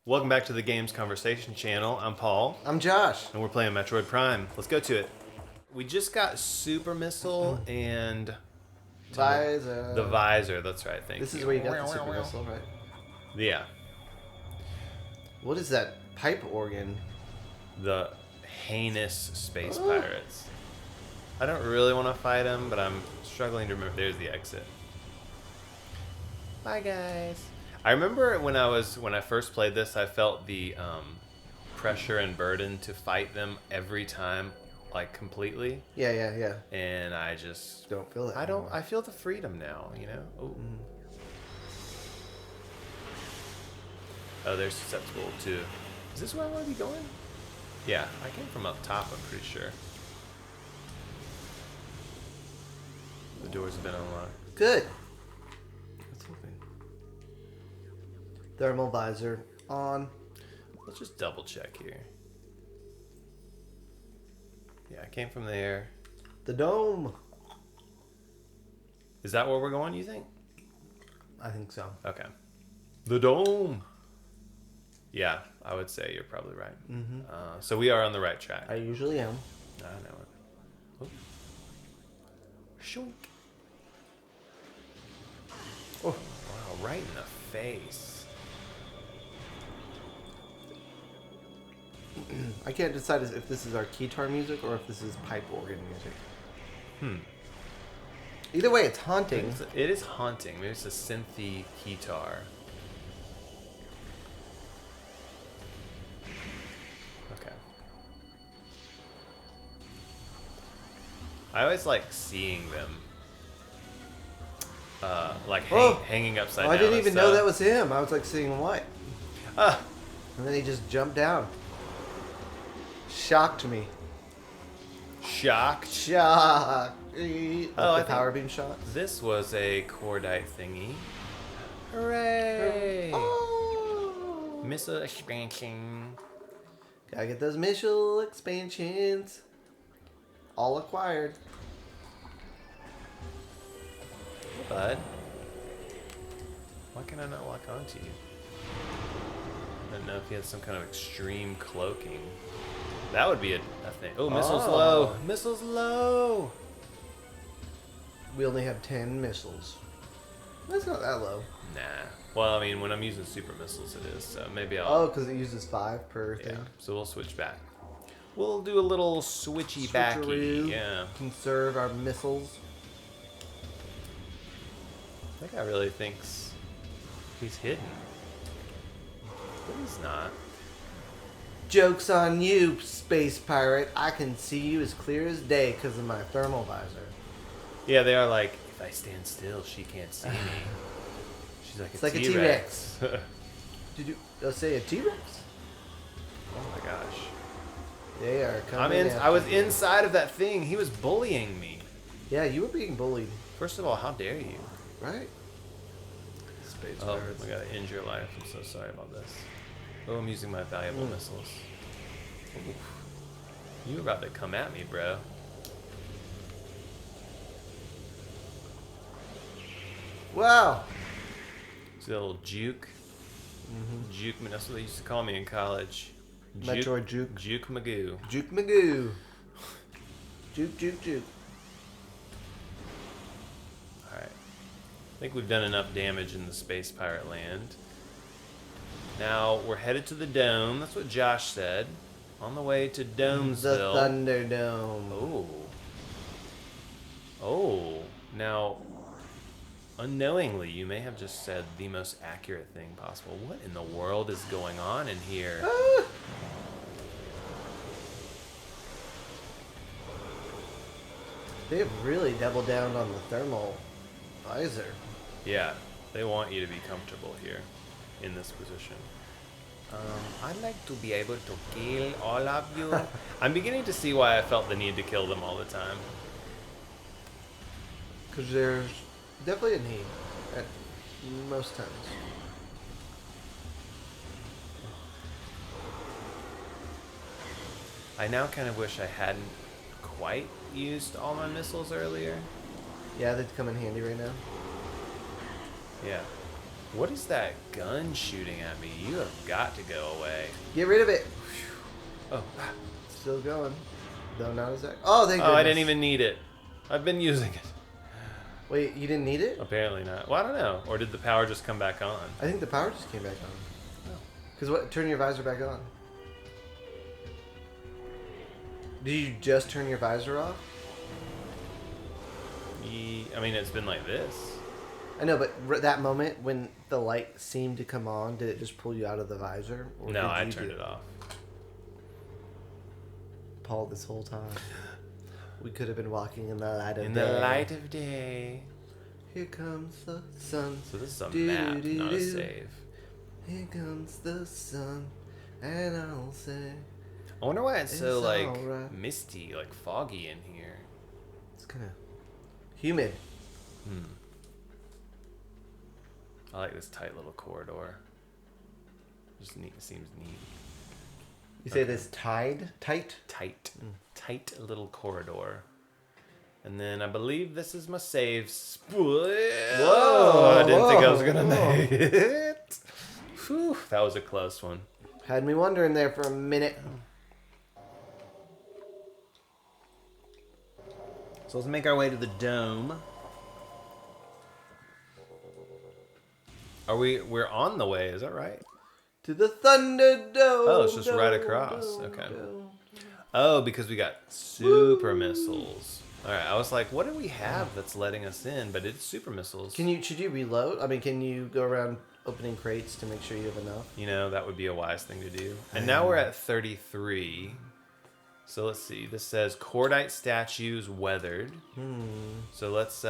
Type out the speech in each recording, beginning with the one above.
Welcome back to the Games Conversation channel. I'm Paul. I'm Josh. And we're playing Metroid Prime. Let's go to it. We just got Super Missile and... Visor. The Visor, that's right, thank you. This is where you got the Super Missile, right? Yeah. What is that pipe organ? The heinous space pirates. I don't really want to fight them, but I'm struggling to remember. There's the exit. Bye, guys. I remember when I first played this, I felt the pressure and burden to fight them every time, like completely. Yeah. And I just don't feel that. anymore. I feel the freedom now, you know. Ooh. Oh, they're susceptible to. Is this where I want to be going? Yeah, I came from up top. I'm pretty sure. The doors have been unlocked. Good. Let's hoping. Thermal visor on. Let's just double check here. Yeah, I came from there. The dome. Is that where we're going, you think? I think so. Okay. The dome. Yeah, I would say you're probably right. Mm-hmm. So we are on the right track. I usually am. I know it. Oh. Shoink. Oh. Wow, right in the face. I can't decide if this is our guitar music or if this is pipe organ music. Either way, it's haunting. It is haunting. Maybe it's a synthy guitar. Okay. I always like seeing them. Hanging upside down. I didn't even know stuff. that was him. I was like seeing what? Ah. And then he just jumped down. Shocked me. Shocked. Shocked. I The think power beam shot. This was a cordite thingy. Hooray! Oh. Missile expansion. Gotta get those missile expansions. All acquired. Bud. Why can I not lock onto you? I don't know if he has some kind of extreme cloaking. That would be a thing. Oh, missile's low. Missile's low. We only have 10 missiles. That's not that low. Nah. Well, I mean, when I'm using super missiles, it is. So maybe I'll... Oh, because it uses 5 per thing. Yeah, so we'll switch back. We'll do a little switchy backy. Switcheroo. Yeah. Conserve our missiles. That guy really thinks he's hidden. But he's not. Joke's on you, space pirate. I can see you as clear as day because of my thermal visor. Yeah, they are like, if I stand still, she can't see me. She's like It's a like a T-Rex. Did you say a T-Rex? Oh my gosh. They are coming. I was inside of that thing. He was bullying me. Yeah, you were being bullied. First of all, how dare you? Right. Space Oh, pirates. I gotta end your life. I'm so sorry about this. Oh, I'm using my valuable missiles. Oof. You were about to come at me, bro. Wow. See that little juke? Juke, that's what they used to call me in college. Metroid Juke. Juke Magoo. Juke Magoo. Juke. Alright. I think we've done enough damage in the space pirate land. Now, we're headed to the dome. That's what Josh said. On the way to Domesville. The Thunderdome. Oh. Oh. Now, unknowingly, you may have just said the most accurate thing possible. What in the world is going on in here? Ah. They've really doubled down on the thermal visor. Yeah, they want you to be comfortable here in this position. I'd like to be able to kill all of you. I'm beginning to see why I felt the need to kill them all the time. Because there's definitely a need at most times. I now kind of wish I hadn't quite used all my missiles earlier. Yeah, they'd come in handy right now. Yeah. What is that gun shooting at me? You have got to go away. Get rid of it. Oh. Still going. Though not exactly. Oh, thank Oh, goodness. I didn't even need it. I've been using it. Wait, you didn't need it? Apparently not. Well, I don't know. Or did the power just come back on? I think the power just came back on. Oh. Because what? Turn your visor back on. Did you just turn your visor off? I mean, it's been like this. I know, but that moment when the light seemed to come on, did it just pull you out of the visor? Or No, did I you turned do it off. Paul, this whole time, we could have been walking in the light of day. In the light of day. Here comes the sun. So this is a map, not a save. Here comes the sun, and I'll say I wonder why it's so, it's like, alright. misty, like, foggy in here. It's kind of humid. I like this tight little corridor. Just neat. It seems neat. You say this tight? Tight. Tight little corridor. And then I believe this is my save. Whoa! I didn't think I was going to make it. Whew, that was a close one. Had me wondering there for a minute. So let's make our way to the dome. We're on the way, is that right? To the Thunderdome. Oh, it's just right across. Okay. Oh, because we got super missiles. All right, I was like, what do we have that's letting us in? But it's super missiles. Should you reload? I mean, can you go around opening crates to make sure you have enough? You know, that would be a wise thing to do. And now we're at 33. So let's see. This says cordite statues weathered. So let's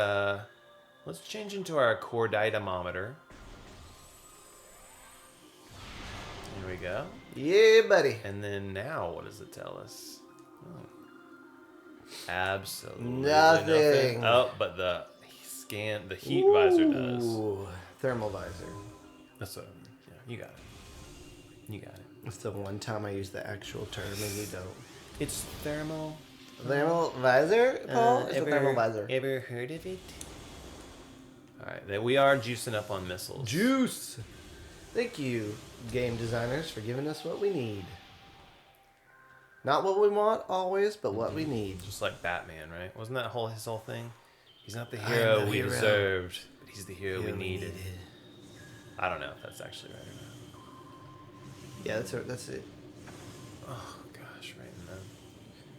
change into our corditemometer. Here we go. Yeah, buddy. And then now, what does it tell us? Oh. Absolutely Nothing. Oh, but the heat visor does. Ooh, thermal visor. That's what. Yeah, you got it. You got it. It's the one time I use the actual term and you don't. It's thermal. Thermal visor, Paul? It's a thermal visor. Ever heard of it? All right, then we are juicing up on missiles. Juice. Thank you, game designers, for giving us what we need. Not what we want always, but what we need. Just like Batman, right? Wasn't that his whole thing? He's not the hero we deserved, but he's the hero we needed. I don't know if that's actually right or not. Yeah, that's it. Oh gosh, right in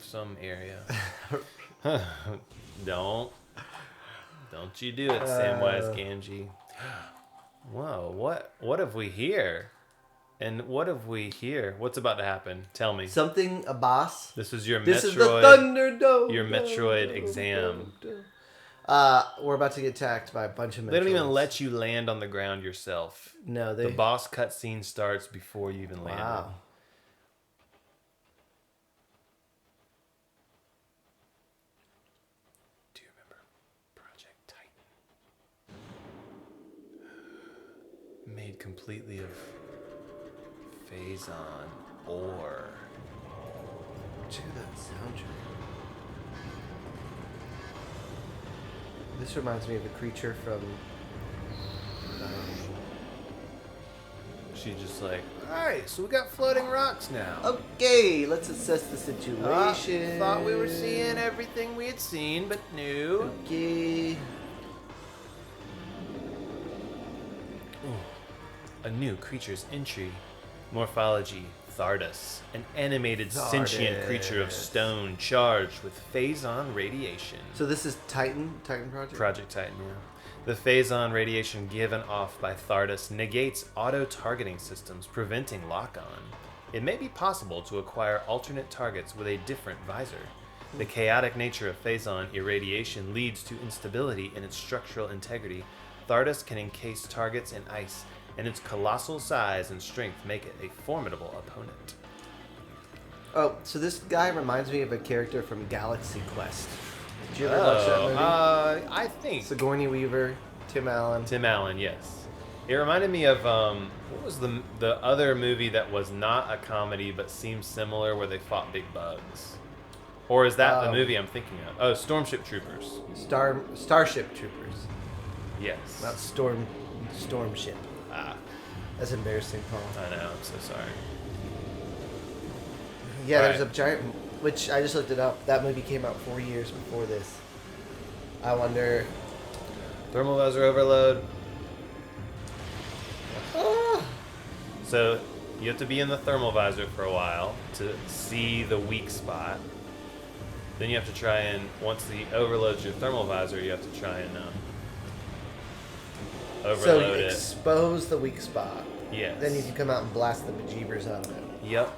some area. Don't you do it, Samwise Gamgee. Whoa, what have we here? And what have we here? What's about to happen? Tell me. Something, a boss. This is your This Metroid. is the Thunderdome. Your Metroid exam. We're about to get attacked by a bunch of Metroids. They don't even let you land on the ground yourself. No, The boss cutscene starts before you even land. Wow. Do you remember Project Titan? Made completely of Phazon ore. Check out that soundtrack. This reminds me of a creature from. She's just like, alright, so we got floating rocks now. Okay, let's assess the situation. Thought we were seeing everything we had seen, but no. Okay. A new creature's entry. Morphology, Thardus. An animated sentient creature of stone charged with Phazon radiation. So this is Titan Project? Project Titan, yeah. The Phazon radiation given off by Thardus negates auto-targeting systems, preventing lock-on. It may be possible to acquire alternate targets with a different visor. The chaotic nature of Phazon irradiation leads to instability in its structural integrity. Thardus can encase targets in ice, and its colossal size and strength make it a formidable opponent. Oh, so this guy reminds me of a character from Galaxy Quest. Did you ever watch that movie? I think. Sigourney Weaver, Tim Allen. Tim Allen, yes. It reminded me of, what was the other movie that was not a comedy but seemed similar where they fought big bugs? Or is that the movie I'm thinking of? Oh, Stormship Troopers. Starship Troopers. Yes. Not Stormship. Ah, That's embarrassing, Paul. I know. I'm so sorry. Yeah, All there's right. a giant, which I just looked it up. That movie came out 4 years before this. I wonder. Thermal visor overload. Ah, So you have to be in the thermal visor for a while to see the weak spot. Then you have to try and, once the overloads your thermal visor, you have to try and so overload you it. expose the weak spot. Yes. Then you can come out and blast the bejeebers out of it. Yep.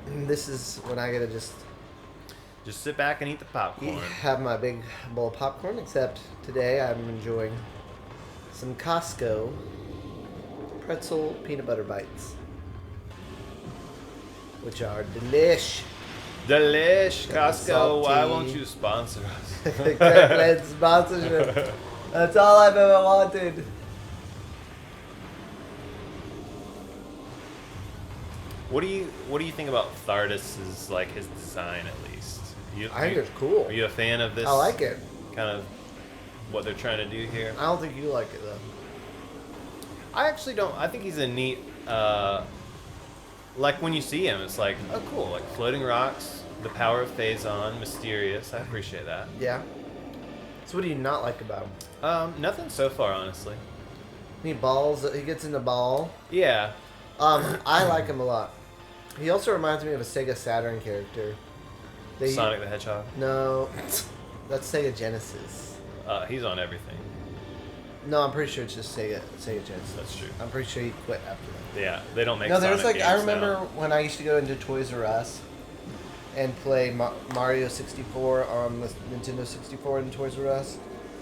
And this is when I gotta just Just sit back and eat the popcorn. have my big bowl of popcorn. Except today I'm enjoying some Costco pretzel peanut butter bites, which are delish. Delish, Got the Costco. Why salty- won't you sponsor us? Kirkland sponsorship. That's all I've ever wanted. What do you think about Thardus's, like, his design at least? I think it's cool. Are you a fan of this? I like it. Kind of what they're trying to do here. I don't think you like it though. I actually don't. I think he's a neat. Like when you see him, it's like, oh, cool. Like floating rocks, the power of Phazon, mysterious. I appreciate that. Yeah. So what do you not like about him? Nothing so far, honestly. He balls. He gets into ball. Yeah. I like him a lot. He also reminds me of a Sega Saturn character. Sonic the Hedgehog. No, that's Sega Genesis. He's on everything. No, I'm pretty sure it's just Sega Genesis. That's true. I'm pretty sure he quit after that. Yeah, they don't make. No, there was Sonic like I games remember now. when I used to go into Toys R Us and play Mario 64 on the Nintendo 64 in Toys R Us.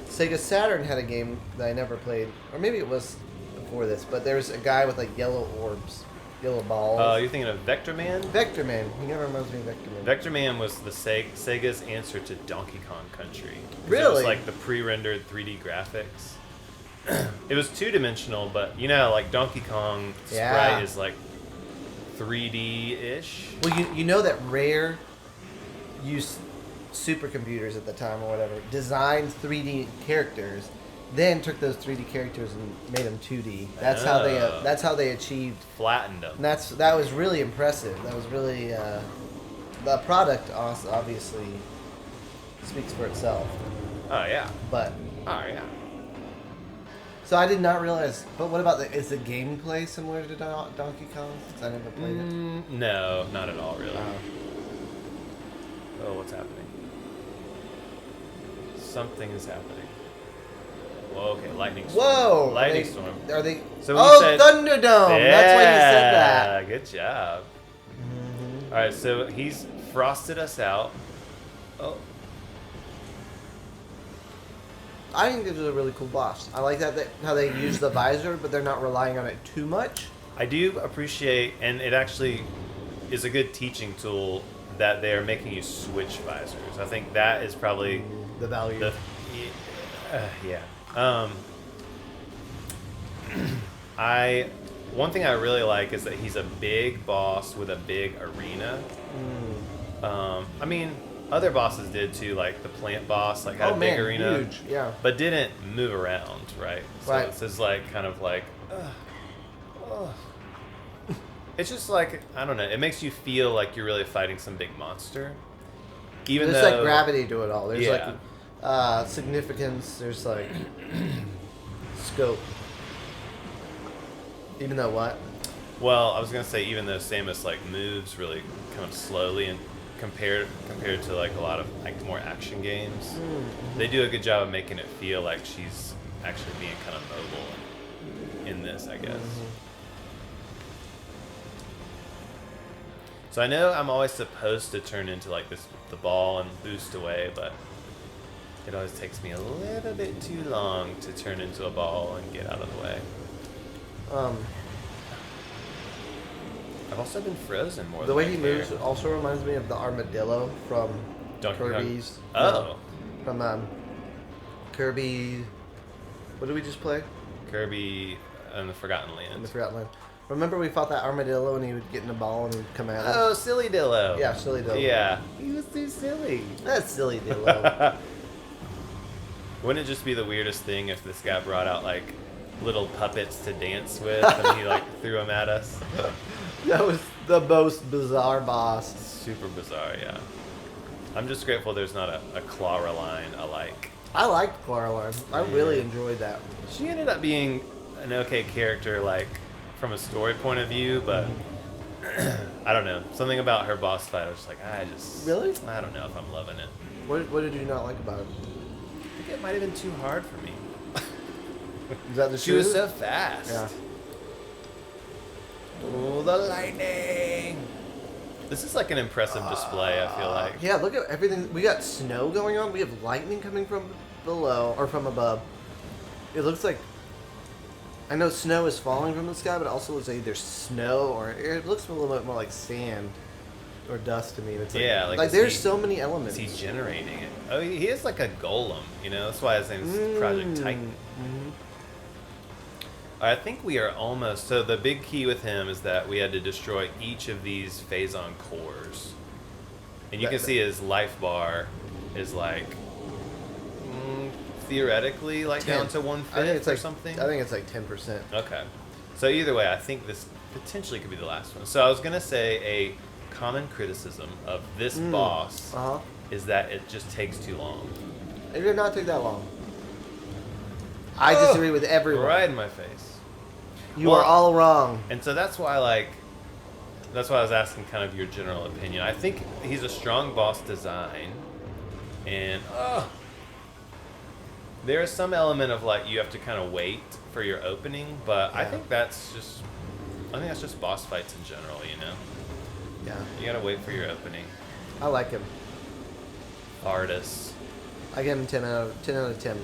Sega Saturn had a game that I never played, or maybe it was before this, but there was a guy with like yellow orbs, yellow balls. You're thinking of Vector Man? Vector Man. He never reminds me of Vector Man. Vector Man was the Sega's answer to Donkey Kong Country. 'Cause It Really? was like the pre-rendered 3D graphics. It was two-dimensional, but you know, like Donkey Kong Yeah. sprite is like 3D-ish. Well, you know that Rare used supercomputers at the time or whatever, designed 3D characters, then took those 3D characters and made them 2D. That's how they achieved. Flattened them. And that was really impressive. That was really the product obviously speaks for itself. Oh yeah. But Oh yeah. so I did not realize. But what about is the gameplay similar to Donkey Kong? Since I never played it. No, not at all, really. Oh. Oh, what's happening? Something is happening. Whoa, okay, lightning storm. Whoa! Lightning storm. Are they? So when you Oh, said- Thunderdome! Yeah, That's why you said that. Good job. Mm-hmm. All right, so he's frosted us out. Oh, I think this is a really cool boss. I like how they use the visor, but they're not relying on it too much. I do appreciate, and it actually is a good teaching tool that they are making you switch visors. I think that is probably The value. yeah. One thing I really like is that he's a big boss with a big arena. I mean, other bosses did too, like the plant boss, like had a big arena, huge. Yeah. but didn't move around, right? So Right. it's just like kind of like, it's just like, I don't know. It makes you feel like you're really fighting some big monster, even There's though like gravity to it all. There's Yeah. like significance. There's like scope. Even though what? Well, I was gonna say even though Samus like moves really kind of slowly and compared to like a lot of like more action games, they do a good job of making it feel like she's actually being kind of mobile in this, I guess. So I know I'm always supposed to turn into like the ball and boost away, but it always takes me a little bit too long to turn into a ball and get out of the way. I've also been frozen more The than way I he care. moves also reminds me of the armadillo from Donkey Kong? Kirby's. Oh. From Kirby. What did we just play? Kirby and the Forgotten In Land. the Forgotten Land. Remember we fought that armadillo and he would get in a ball and he would come at us? Oh, Silly Dillo. Yeah, silly dillo. Yeah. He was too silly. That's silly dillo. Wouldn't it just be the weirdest thing if this guy brought out like little puppets to dance with, and he like threw them at us. That was the most bizarre boss. Super bizarre, yeah. I'm just grateful there's not a Clawroline alike. I liked Coraline. I really enjoyed that. She ended up being an okay character, like from a story point of view, but I don't know. Something about her boss fight, I was just like, Really? I don't know if I'm loving it. What did you not like about it? I think it might have been too hard for me. Is that the She was truth? so fast. Yeah. Oh, the lightning! This is like an impressive display, I feel like. Yeah, look at everything. We got snow going on. We have lightning coming from below or from above. It looks like, I know snow is falling from the sky, but it also looks like either snow or it looks a little bit more like sand or dust to me. It's like, Yeah, like there's so many elements. He's generating it. Oh, he is like a golem, you know? That's why his name's Project Titan. Mm-hmm. I think we are almost... So the big key with him is that we had to destroy each of these Phazon cores. And you can see his life bar is like... theoretically, like 10. down to 1/5 or something. I think it's like 10%. Okay. So either way, I think this potentially could be the last one. So I was going to say a common criticism of this boss is that it just takes too long. It did not take that long. I disagree with everyone. Right in my face. You are all wrong. And so that's why I was asking kind of your general opinion. I think he's a strong boss design. And there is some element of like you have to kind of wait for your opening, but I think that's just boss fights in general, you know? Yeah. You gotta wait for your opening. I like him. Thardus. I give him 10 out of 10.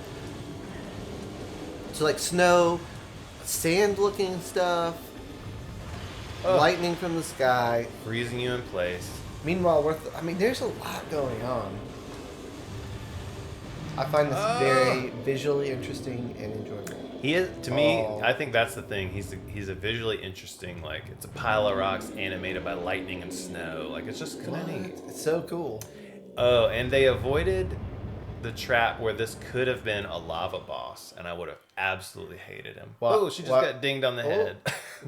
So like snow, sand-looking stuff, lightning from the sky, Freezing you in place. Meanwhile, there's a lot going on. I find this very visually interesting and enjoyable. He is, to me, I think that's the thing. He's a visually interesting, like, it's a pile of rocks animated by lightning and snow. Like, it's just kind of neat. It's so cool. Oh, and they avoided the trap where this could have been a lava boss, and I would have absolutely hated him. Oh, she just got dinged on the head.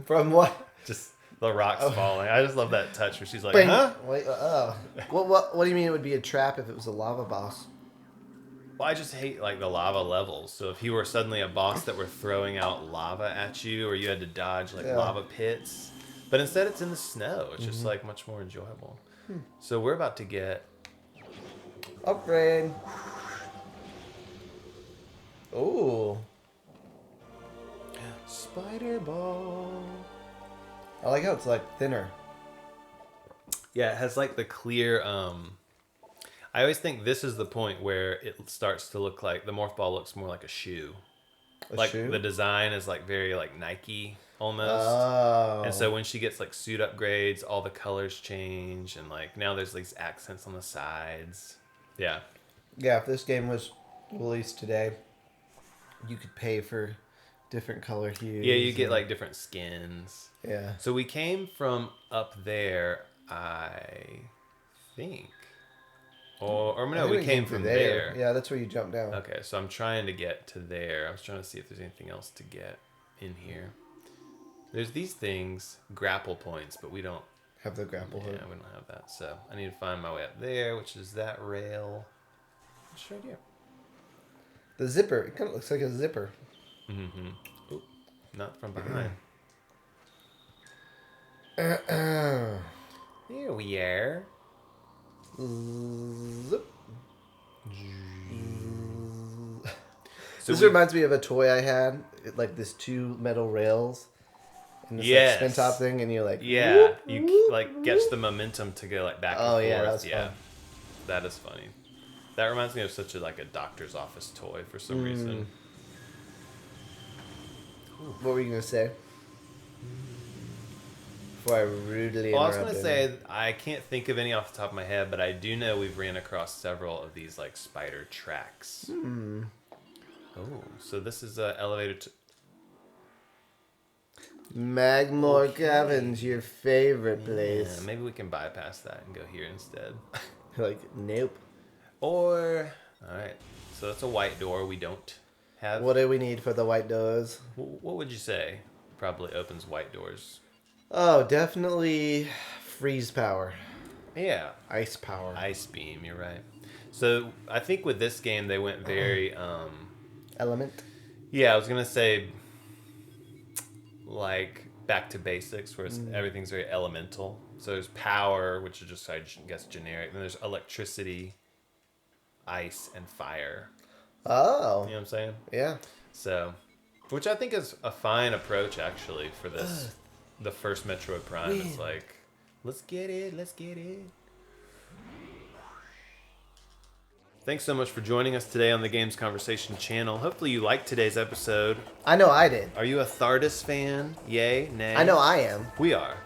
From what? Just the rocks falling. I just love that touch where she's like, Bing. huh? Wait, what do you mean it would be a trap if it was a lava boss? Well, I just hate like the lava levels. So if he were suddenly a boss that were throwing out lava at you, or you had to dodge like lava pits, but instead it's in the snow. It's just like much more enjoyable. So we're about to get upgrade. Ooh, spider ball. I like how it's like thinner. Yeah, it has like the clear. I always think this is the point where it starts to look like the morph ball looks more like a shoe. The design is like very like Nike almost. Oh. And so when she gets like suit upgrades, all the colors change, and like now there's these accents on the sides. Yeah. Yeah, if this game was released today, you could pay for different color hues. Yeah, you get like different skins. Yeah. So we came from up there, I think. Or no, we came from there. Yeah, that's where you jump down. Okay, so I'm trying to get to there. I was trying to see if there's anything else to get in here. There's these things, grapple points, but we don't have the grapple hook. Yeah, we don't have that. So I need to find my way up there, which is that rail. It's right here. The zipper. It kind of looks like a zipper. Mm-hmm. Oop, not from behind. Here we are. Zip. So this reminds me of a toy I had. Like this 2 metal rails. And this like spin top thing, and you're like, you like catch the momentum to go like back and forth. Yeah, that's fun. That is funny. That reminds me of such a doctor's office toy for some reason. What were you gonna say? Before I rudely interrupted. Well, I was gonna say I can't think of any off the top of my head, but I do know we've ran across several of these like spider tracks. Oh, so this is an elevator to Magmore Caverns, your favorite place. Yeah, maybe we can bypass that and go here instead. Like, nope. Or, alright, so that's a white door we don't have. What do we need for the white doors? What would you say probably opens white doors? Oh, definitely freeze power. Yeah. Ice power. Ice beam, you're right. So I think with this game they went very Element. yeah, I was gonna say like back to basics where everything's very elemental. So there's power, which is just I guess generic. Then there's electricity, ice, and fire. Oh. You know what I'm saying? Yeah. So, which I think is a fine approach actually for this. The first Metroid Prime is like, let's get it. Thanks so much for joining us today on the Games Conversation channel. Hopefully you liked today's episode. I know I did. Are you a Thardus fan? Yay? Nay? I know I am. We are.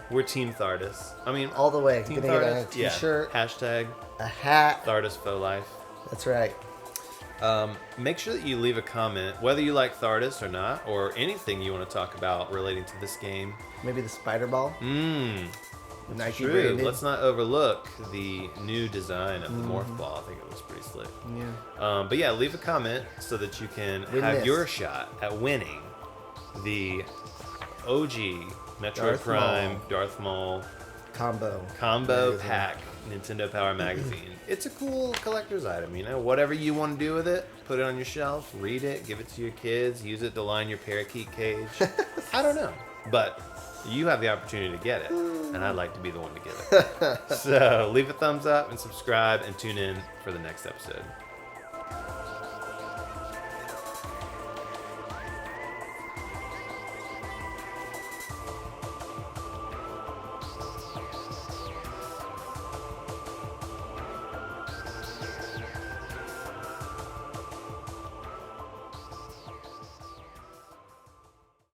We're Team Thardus. I mean, All the way. Team Gonna Thardus. get a t-shirt, Yeah. Hashtag a hat. Thardus for life. That's right. Make sure that you leave a comment, whether you like Thardus or not, or anything you want to talk about relating to this game. Maybe the spider ball. Nike True. branded. Let's not overlook the new design of the Morph Ball. I think it looks pretty slick. Yeah. But yeah, leave a comment so that you can Win have this. your shot at winning the OG Metroid Darth Prime Maul. Darth Maul Combo combo magazine. pack Nintendo Power Magazine. It's a cool collector's item, you know. Whatever you want to do with it, put it on your shelf, read it, give it to your kids, use it to line your parakeet cage. I don't know, but you have the opportunity to get it, and I'd like to be the one to get it. So leave a thumbs up and subscribe and tune in for the next episode.